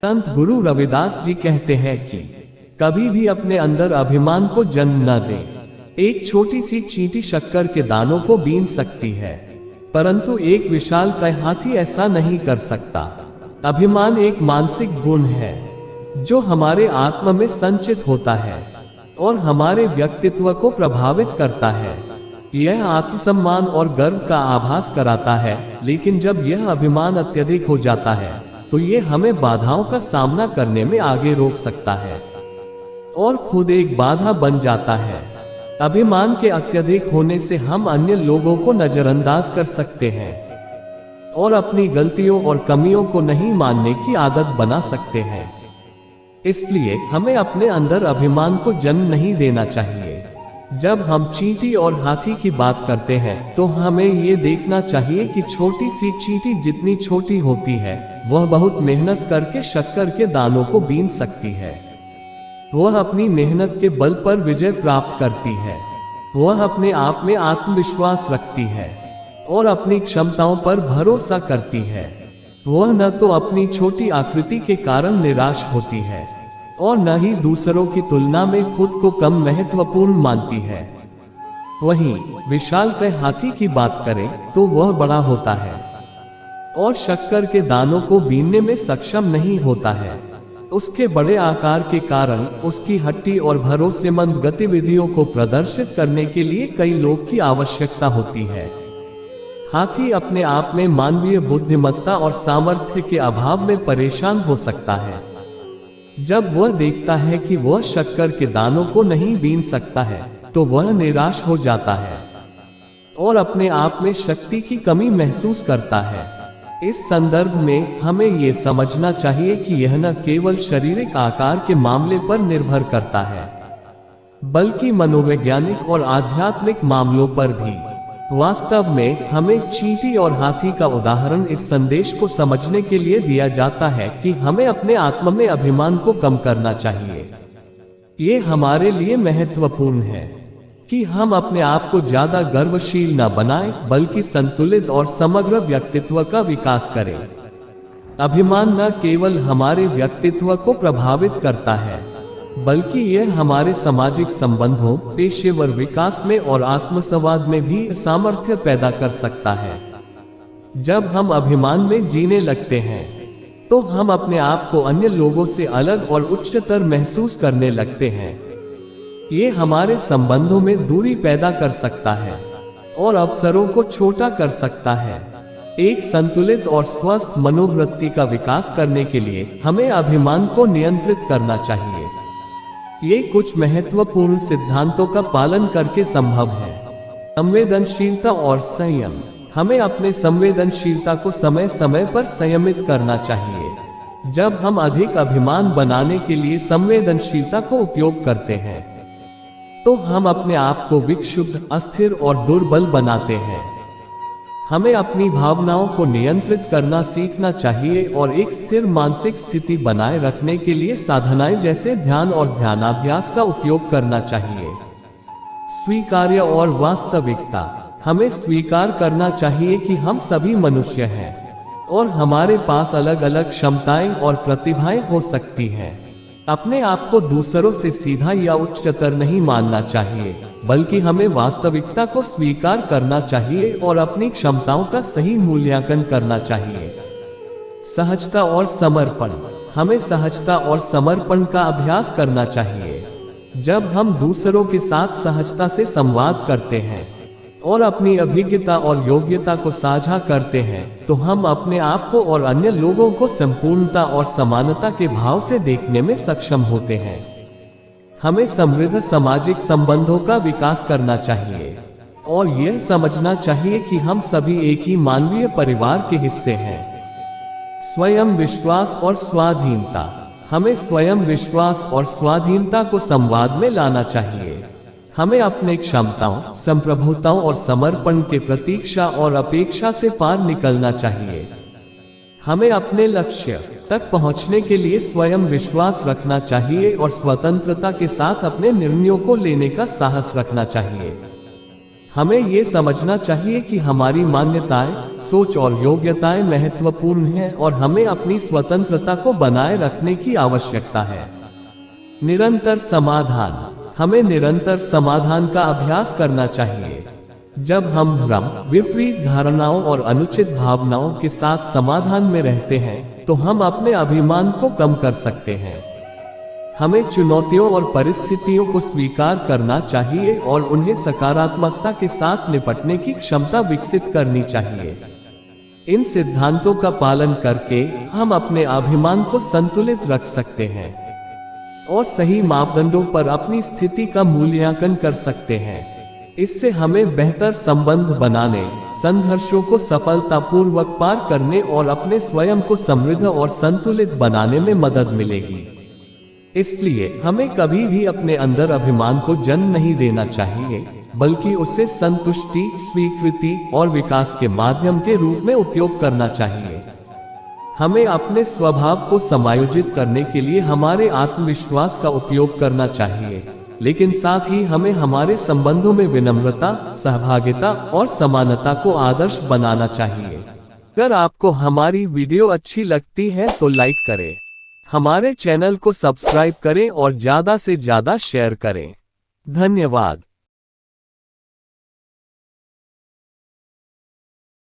संत गुरु रविदास जी कहते हैं कि कभी भी अपने अंदर अभिमान को जन्म न दे। एक छोटी सी चींटी शक्कर के दानों को बीन सकती है, परंतु एक विशालकाय हाथी ऐसा नहीं कर सकता। अभिमान एक मानसिक गुण है जो हमारे आत्मा में संचित होता है और हमारे व्यक्तित्व को प्रभावित करता है। यह आत्मसम्मान और गर्व का आभास कराता है, लेकिन जब यह अभिमान अत्यधिक हो जाता है तो ये हमें बाधाओं का सामना करने में आगे रोक सकता है और खुद एक बाधा बन जाता है। अभिमान के अत्यधिक होने से हम अन्य लोगों को नजरअंदाज कर सकते हैं और अपनी गलतियों और कमियों को नहीं मानने की आदत बना सकते हैं। इसलिए हमें अपने अंदर अभिमान को जन्म नहीं देना चाहिए। जब हम चींटी और हाथी की बात करते हैं तो हमें ये देखना चाहिए कि छोटी सी चींटी जितनी छोटी होती है वह बहुत मेहनत करके शक्कर के दानों को बीन सकती है। वह अपनी मेहनत के बल पर विजय प्राप्त करती है। वह अपने आप में आत्मविश्वास रखती है और अपनी क्षमताओं पर भरोसा करती है। वह न तो अपनी छोटी आकृति के कारण निराश होती है और न ही दूसरों की तुलना में खुद को कम महत्वपूर्ण मानती है। वहीं विशालकाय हाथी की बात करें तो वह बड़ा होता है और शक्कर के दानों को बीनने में सक्षम नहीं होता है। उसके बड़े आकार के कारण उसकी हट्टी और भरोसेमंद गतिविधियों को प्रदर्शित करने के लिए कई लोग की आवश्यकता होती है। हाथी अपने आप में मानवीय बुद्धिमत्ता और सामर्थ्य के अभाव में परेशान हो सकता है। जब वह देखता है कि वह शक्कर के दानों को नहीं बीन सकता है तो वह निराश हो जाता है और अपने आप में शक्ति की कमी महसूस करता है। इस संदर्भ में हमें यह समझना चाहिए कि यह न केवल शारीरिक आकार के मामले पर निर्भर करता है, बल्कि मनोवैज्ञानिक और आध्यात्मिक मामलों पर भी। वास्तव में हमें चींटी और हाथी का उदाहरण इस संदेश को समझने के लिए दिया जाता है कि हमें अपने आत्मा में अभिमान को कम करना चाहिए। ये हमारे लिए महत्वपूर्ण है कि हम अपने आप को ज्यादा गर्वशील न बनाएं, बल्कि संतुलित और समग्र व्यक्तित्व का विकास करें। अभिमान न केवल हमारे व्यक्तित्व को प्रभावित करता है, बल्कि यह हमारे सामाजिक संबंधों, पेशेवर विकास में और आत्मसंवाद में भी सामर्थ्य पैदा कर सकता है। जब हम अभिमान में जीने लगते हैं तो हम अपने आप को अन्य लोगों से अलग और उच्चतर महसूस करने लगते हैं। ये हमारे संबंधों में दूरी पैदा कर सकता है और अवसरों को छोटा कर सकता है। एक संतुलित और स्वस्थ मनोवृत्ति का विकास करने के लिए हमें अभिमान को नियंत्रित करना चाहिए। ये कुछ महत्वपूर्ण सिद्धांतों का पालन करके संभव है। संवेदनशीलता और संयम। हमें अपने संवेदनशीलता को समय समय पर संयमित करना चाहिए। जब हम अधिक अभिमान बनाने के लिए संवेदनशीलता को उपयोग करते हैं तो हम अपने आप को विक्षुब्ध, अस्थिर और दुर्बल बनाते हैं। हमें अपनी भावनाओं को नियंत्रित करना सीखना चाहिए और एक स्थिर मानसिक स्थिति बनाए रखने के लिए साधनाएं जैसे ध्यान और ध्यानाभ्यास का उपयोग करना चाहिए। स्वीकार्य और वास्तविकता। हमें स्वीकार करना चाहिए कि हम सभी मनुष्य हैं और हमारे पास अलग अलग क्षमताएं और प्रतिभाएं हो सकती हैं। अपने आप को दूसरों से सीधा या उच्चतर नहीं मानना चाहिए, बल्कि हमें वास्तविकता को स्वीकार करना चाहिए और अपनी क्षमताओं का सही मूल्यांकन करना चाहिए। सहजता और समर्पण। हमें सहजता और समर्पण का अभ्यास करना चाहिए। जब हम दूसरों के साथ सहजता से संवाद करते हैं और अपनी अभिज्ञता और योग्यता को साझा करते हैं तो हम अपने आप को और अन्य लोगों को संपूर्णता और समानता के भाव से देखने में सक्षम होते हैं। हमें समृद्ध सामाजिक संबंधों का विकास करना चाहिए और यह समझना चाहिए कि हम सभी एक ही मानवीय परिवार के हिस्से हैं। स्वयं विश्वास और स्वाधीनता। हमें स्वयं विश्वास और स्वाधीनता को संवाद में लाना चाहिए। हमें अपने क्षमताओं, संप्रभुताओं और समर्पण के प्रतीक्षा और अपेक्षा से पार निकलना चाहिए। हमें अपने लक्ष्य तक पहुंचने के लिए स्वयं विश्वास रखना चाहिए और स्वतंत्रता के साथ अपने निर्णयों को लेने का साहस रखना चाहिए। हमें ये समझना चाहिए कि हमारी मान्यताएं, सोच और योग्यताएं महत्वपूर्ण हैं और हमें अपनी स्वतंत्रता को बनाए रखने की आवश्यकता है। निरंतर समाधान। हमें निरंतर समाधान का अभ्यास करना चाहिए। जब हम भ्रम, विपरीत धारणाओं और अनुचित भावनाओं के साथ समाधान में रहते हैं, तो हम अपने अभिमान को कम कर सकते हैं। हमें चुनौतियों और परिस्थितियों को स्वीकार करना चाहिए और उन्हें सकारात्मकता के साथ निपटने की क्षमता विकसित करनी चाहिए। इन सिद्धांतों का पालन करके हम अपने अभिमान को संतुलित रख सकते हैं और सही मापदंडों पर अपनी स्थिति का मूल्यांकन कर सकते हैं। इससे हमें बेहतर संबंध बनाने, संघर्षों को सफलतापूर्वक पार करने और अपने स्वयं को समृद्ध और संतुलित बनाने में मदद मिलेगी। इसलिए हमें कभी भी अपने अंदर अभिमान को जन्म नहीं देना चाहिए, बल्कि उसे संतुष्टि, स्वीकृति और विकास के माध्यम के रूप में उपयोग करना चाहिए। हमें अपने स्वभाव को समायोजित करने के लिए हमारे आत्मविश्वास का उपयोग करना चाहिए, लेकिन साथ ही हमें हमारे संबंधों में विनम्रता, सहभागिता और समानता को आदर्श बनाना चाहिए। अगर आपको हमारी वीडियो अच्छी लगती है तो लाइक करें, हमारे चैनल को सब्सक्राइब करें और ज़्यादा से ज़्यादा शेयर करें। धन्यवाद।